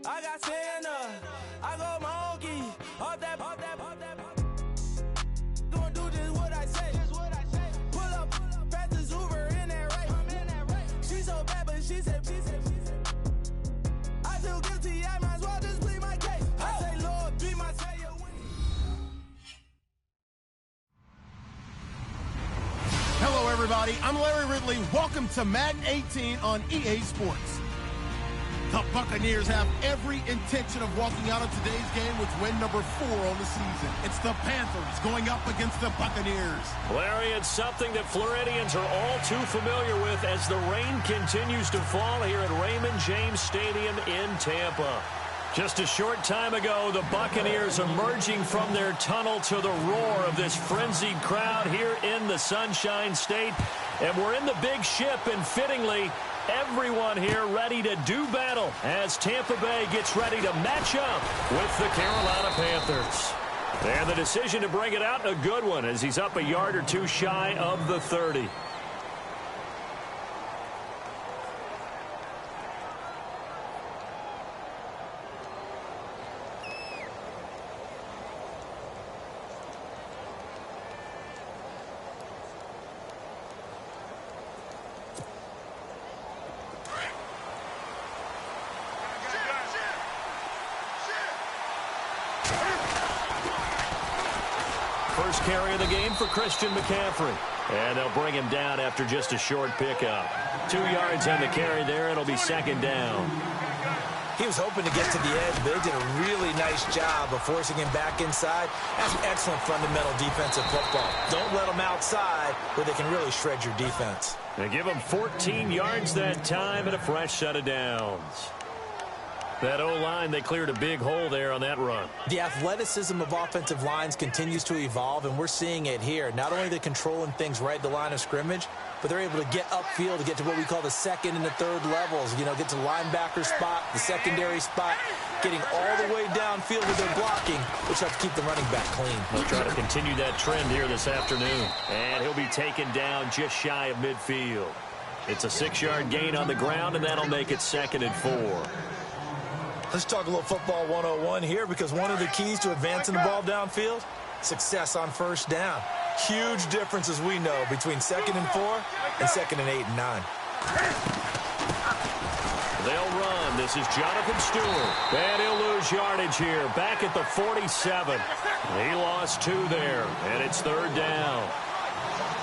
I got Santa, I go monkey, off that. Don't do just what I say. Pull up, fastest Uber in that race. She so bad, but she said. I feel guilty, I might as well just plead my case. I say, Lord, be my savior. Hello, everybody. I'm Larry Ridley. Welcome to Madden 18 on EA Sports. The Buccaneers have every intention of walking out of today's game with win number 4 on the season. It's the Panthers going up against the Buccaneers. Larry, it's something that Floridians are all too familiar with as the rain continues to fall here at Raymond James Stadium in Tampa. Just a short time ago, the Buccaneers emerging from their tunnel to the roar of this frenzied crowd here in the Sunshine State. And we're in the big ship, and fittingly, everyone here ready to do battle as Tampa Bay gets ready to match up with the Carolina Panthers. And the decision to bring it out, a good one, as he's up a yard or two shy of the 30. First carry of the game for Christian McCaffrey. And they'll bring him down after just a short pickup. 2 yards on the carry there. It'll be second down. He was hoping to get to the edge, but they did a really nice job of forcing him back inside. That's excellent fundamental defensive football. Don't let them outside where they can really shred your defense. They give him 14 yards that time and a fresh set of downs. That O-line, they cleared a big hole there on that run. The athleticism of offensive lines continues to evolve, and we're seeing it here. Not only are they controlling things right at the line of scrimmage, but they're able to get upfield to get to what we call the second and the third levels. You know, get to the linebacker spot, the secondary spot, getting all the way downfield with their blocking, which helps keep the running back clean. They'll try to continue that trend here this afternoon. And he'll be taken down just shy of midfield. It's a 6-yard gain on the ground, and that'll make it 2nd and 4. Let's talk a little football 101 here, because one of the keys to advancing the ball downfield, success on first down. Huge difference, as we know, between 2nd and 4 and 2nd and 8 and 9. They'll run. This is Jonathan Stewart. And he'll lose yardage here. Back at the 47. He lost 2 there, and it's 3rd down.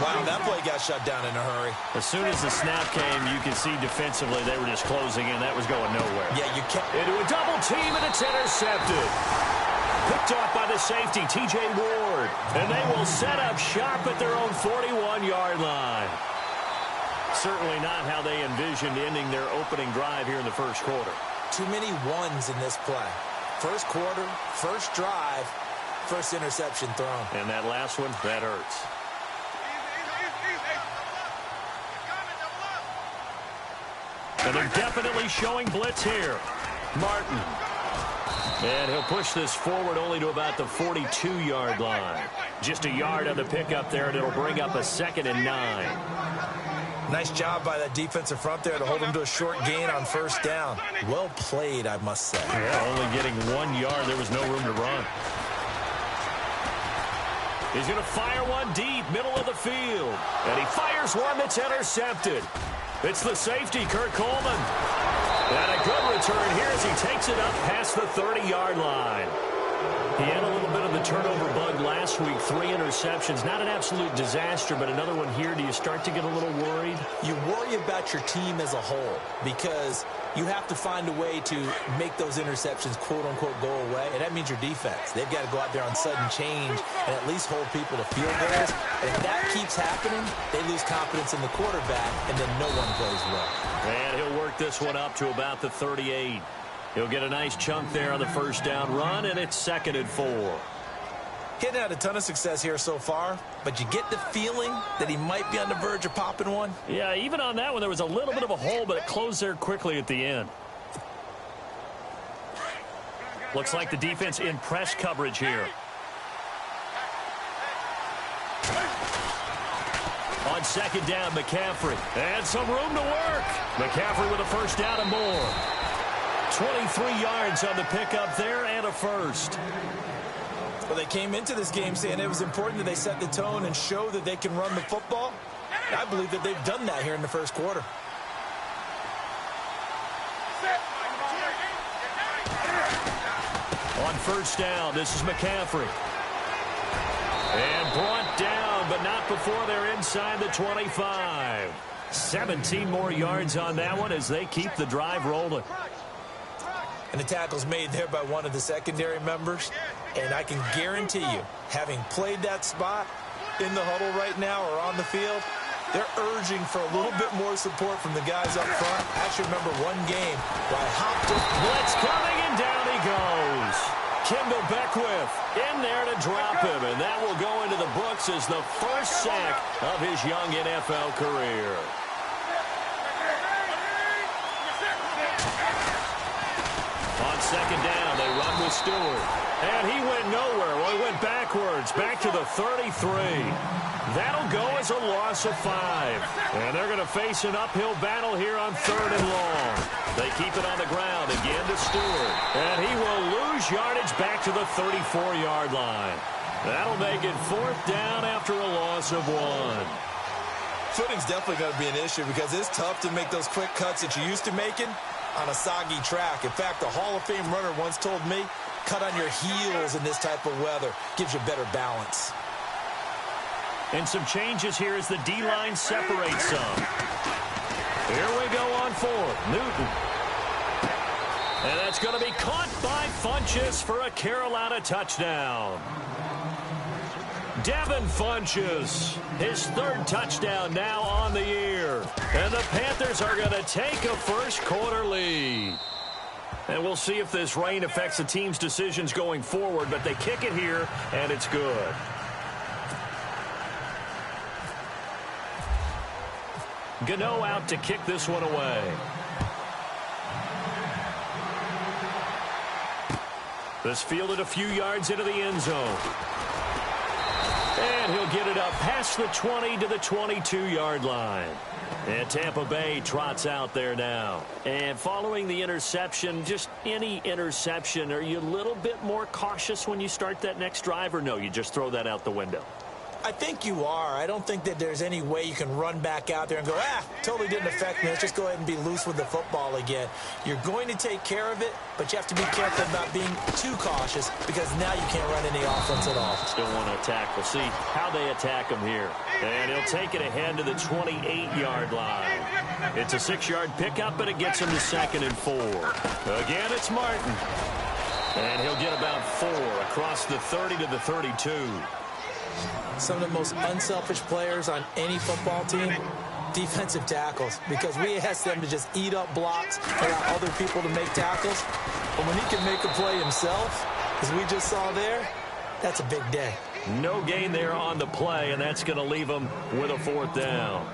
Wow, that play got shut down in a hurry. As soon as the snap came, you can see defensively they were just closing in. That was going nowhere. Yeah, you can't. Into a double team, and it's intercepted. Picked off by the safety, T.J. Ward. And they will set up shop at their own 41-yard line. Certainly not how they envisioned ending their opening drive here in the first quarter. Too many ones in this play. First quarter, first drive, first interception thrown. And that last one, that hurts. And they're definitely showing blitz here. Martin. And he'll push this forward only to about the 42-yard line. Just a yard on the pickup there, and it'll bring up a 2nd and 9. Nice job by that defensive front there to hold him to a short gain on first down. Well played, I must say. Yeah, only getting 1 yard. There was no room to run. He's going to fire one deep, middle of the field. And he fires one that's intercepted. It's the safety, Kurt Coleman. And a good return here as he takes it up past the 30-yard line. He had a little bit of the turnover bug last week, 3 interceptions. Not an absolute disaster, but another one here. Do you start to get a little worried? You worry about your team as a whole because you have to find a way to make those interceptions, quote-unquote, go away, and that means your defense. They've got to go out there on sudden change and at least hold people to field goals. And if that keeps happening, they lose confidence in the quarterback, and then no one plays well. And he'll work this one up to about the 38. He'll get a nice chunk there on the first down run, and it's 2nd and 4. He hadn't had a ton of success here so far, but you get the feeling that he might be on the verge of popping one. Yeah, even on that one, there was a little bit of a hole, but it closed there quickly at the end. Looks like the defense in press coverage here. On 2nd down, McCaffrey. And some room to work. McCaffrey with a first down and more. 23 yards on the pickup there and a first. Well, they came into this game saying it was important that they set the tone and show that they can run the football. I believe that they've done that here in the first quarter. On first down, this is McCaffrey. And brought down, but not before they're inside the 25. 17 more yards on that one as they keep the drive rolling. And the tackle's made there by one of the secondary members. And I can guarantee you, having played that spot in the huddle right now or on the field, they're urging for a little bit more support from the guys up front. I actually remember one game where I hopped up. Blitz coming, and down he goes. Kendall Beckwith in there to drop him, and that will go into the books as the first sack of his young NFL career. On second down, they run with Stewart. And he went nowhere. Well, he went backwards, back to the 33. That'll go as a loss of 5. And they're going to face an uphill battle here on 3rd and long. They keep it on the ground again to Stewart. And he will lose yardage back to the 34-yard line. That'll make it 4th down after a loss of 1. Footing's definitely going to be an issue because it's tough to make those quick cuts that you're used to making on a soggy track. In fact, a Hall of Fame runner once told me, cut on your heels in this type of weather. Gives you better balance. And some changes here as the D-line separates some. Here we go on 4th. Newton. And that's going to be caught by Funchess for a Carolina touchdown. Devin Funchess, his 3rd touchdown now on the year. And the Panthers are going to take a first quarter lead. And we'll see if this rain affects the team's decisions going forward, but they kick it here, and it's good. Gano out to kick this one away. This fielded a few yards into the end zone. And he'll get it up past the 20 to the 22-yard line. And Tampa Bay trots out there now. And following the interception, just any interception, are you a little bit more cautious when you start that next drive, or no, you just throw that out the window? I think you are. I don't think that there's any way you can run back out there and go, totally didn't affect me. Let's just go ahead and be loose with the football again. You're going to take care of it, but you have to be careful about being too cautious because now you can't run any offense at all. Still want to attack. We'll see how they attack him here. And he'll take it ahead to the 28-yard line. It's a 6-yard pickup, but it gets him to 2nd and 4. Again, it's Martin. And he'll get about 4 across the 30 to the 32. Some of the most unselfish players on any football team, defensive tackles, because we ask them to just eat up blocks, allow other people to make tackles. But when he can make a play himself, as we just saw there, that's a big day. No gain there on the play, and that's going to leave him with a 4th down.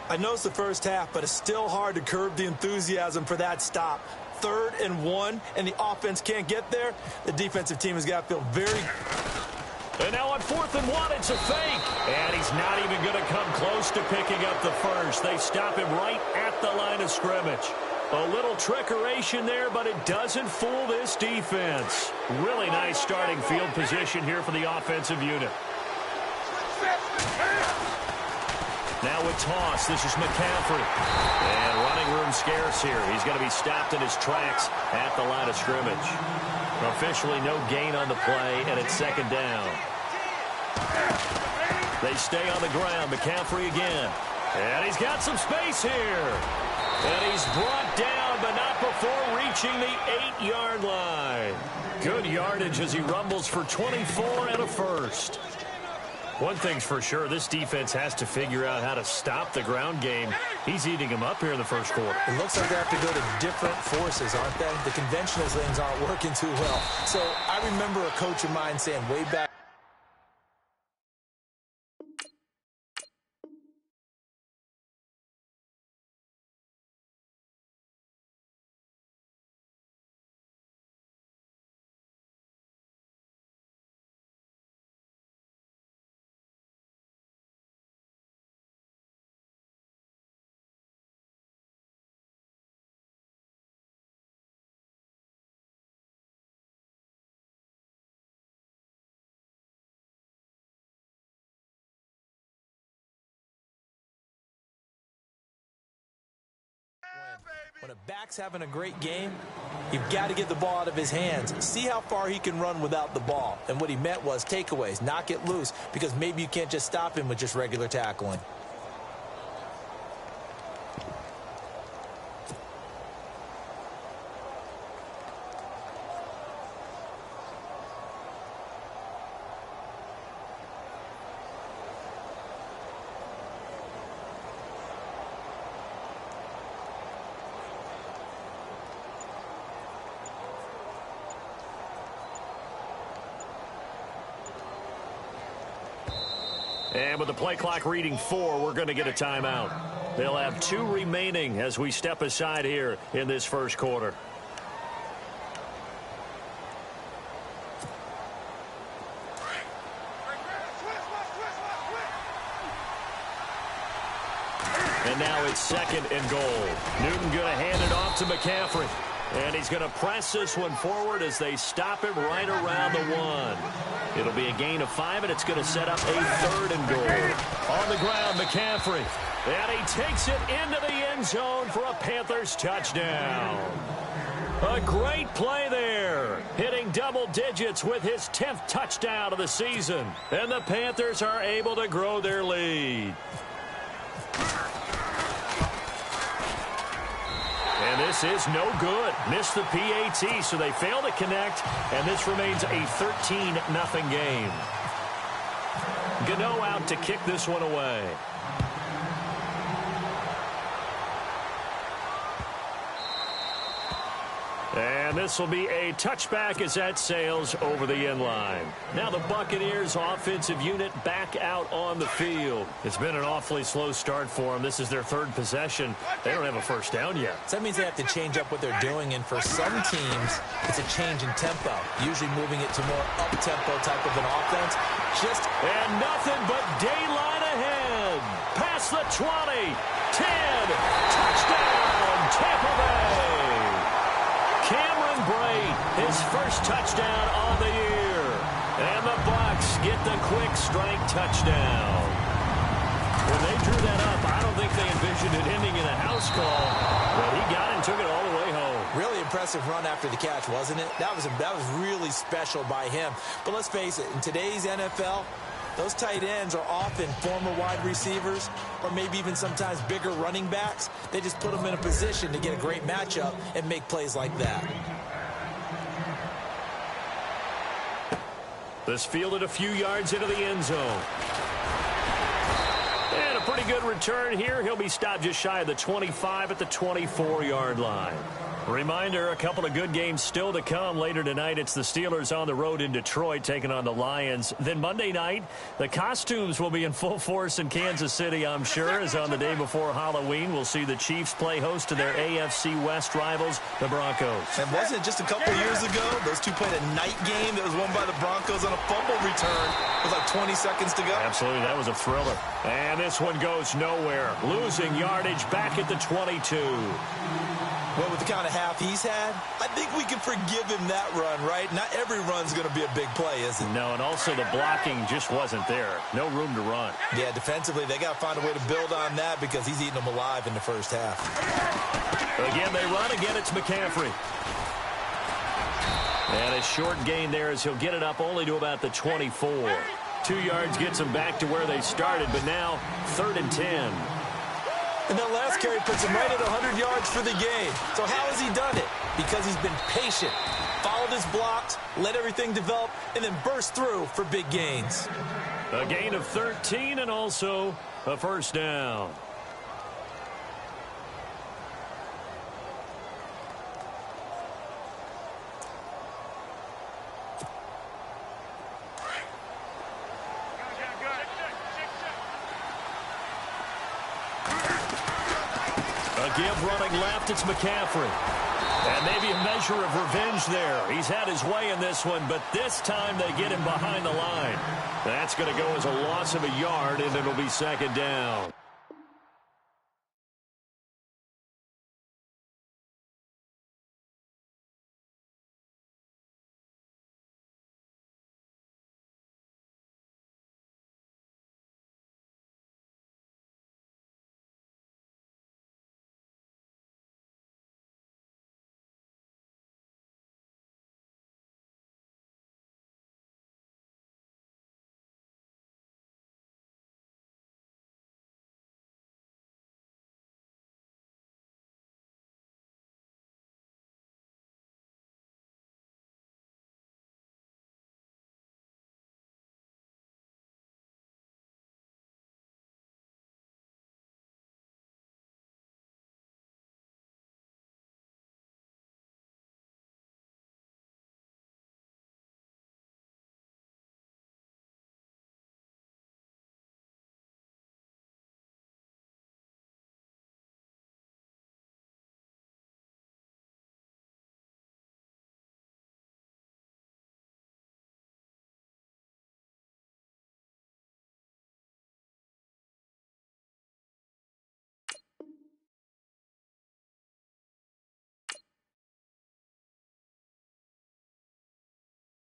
I know it's the first half, but it's still hard to curb the enthusiasm for that stop. 3rd and 1, and the offense can't get there. The defensive team has got to feel very... And now on 4th and 1, it's a fake. And he's not even going to come close to picking up the first. They stop him right at the line of scrimmage. A little trickeration there, but it doesn't fool this defense. Really nice starting field position here for the offensive unit. Now with toss, this is McCaffrey. And running room scarce here. He's going to be stopped in his tracks at the line of scrimmage. Officially no gain on the play, and it's 2nd down. They stay on the ground. McCaffrey again. And he's got some space here. And he's brought down, but not before reaching the 8-yard line. Good yardage as he rumbles for 24 and a first. One thing's for sure, this defense has to figure out how to stop the ground game. He's eating them up here in the first quarter. It looks like they have to go to different forces, aren't they? The conventional things aren't working too well. So I remember a coach of mine saying way back When a back's having a great game, you've got to get the ball out of his hands. See how far he can run without the ball. And what he meant was takeaways, knock it loose, because maybe you can't just stop him with just regular tackling. And with the play clock reading 4, we're going to get a timeout. They'll have 2 remaining as we step aside here in this first quarter. And now it's 2nd and goal. Newton going to hand it off to McCaffrey. And he's going to press this one forward as they stop him right around the 1. It'll be a gain of 5, and it's going to set up a 3rd and goal. On the ground, McCaffrey. And he takes it into the end zone for a Panthers touchdown. A great play there. Hitting double digits with his 10th touchdown of the season. And the Panthers are able to grow their lead. And this is no good. Missed the PAT, so they fail to connect, and this remains a 13-0 game. Gano out to kick this one away. And this will be a touchback as that sails over the end line. Now the Buccaneers offensive unit back out on the field. It's been an awfully slow start for them. This is their 3rd possession. They don't have a first down yet. So that means they have to change up what they're doing, and for some teams, it's a change in tempo, usually moving it to more up-tempo type of an offense. And nothing but daylight ahead. Past the 20, 10, touchdown, Tampa Bay. Cameron Brate, his first touchdown on the year. And the Bucs get the quick strike touchdown. When they drew that up, I don't think they envisioned it ending in a house call, but he got it and took it all the way home. Really impressive run after the catch, wasn't it? That was really special by him. But let's face it, in today's NFL, those tight ends are often former wide receivers or maybe even sometimes bigger running backs. They just put them in a position to get a great matchup and make plays like that. This fielded a few yards into the end zone. And a pretty good return here. He'll be stopped just shy of the 25 at the 24-yard line. Reminder, a couple of good games still to come later tonight. It's the Steelers on the road in Detroit taking on the Lions. Then Monday night, the costumes will be in full force in Kansas City, I'm sure, as on the day before Halloween, we'll see the Chiefs play host to their AFC West rivals, the Broncos. And wasn't it just a couple years ago, those two played a night game that was won by the Broncos on a fumble return with like 20 seconds to go? Absolutely, that was a thriller. And this one goes nowhere. Losing yardage back at the 22. Well, with the kind of half he's had, I think we can forgive him that run, right? Not every run's going to be a big play, is it? No, and also the blocking just wasn't there. No room to run. Yeah, defensively, they got to find a way to build on that because he's eating them alive in the first half. Again, they run. Again, it's McCaffrey. And a short gain there as he'll get it up only to about the 24. 2 yards gets him back to where they started, but now 3rd and 10. And that last carry puts him right at 100 yards for the game. So how has he done it? Because he's been patient, followed his blocks, let everything develop, and then burst through for big gains. A gain of 13 and also a first down. Give running left, it's McCaffrey. And maybe a measure of revenge there. He's had his way in this one, but this time they get him behind the line. That's going to go as a loss of a yard, and it'll be 2nd down.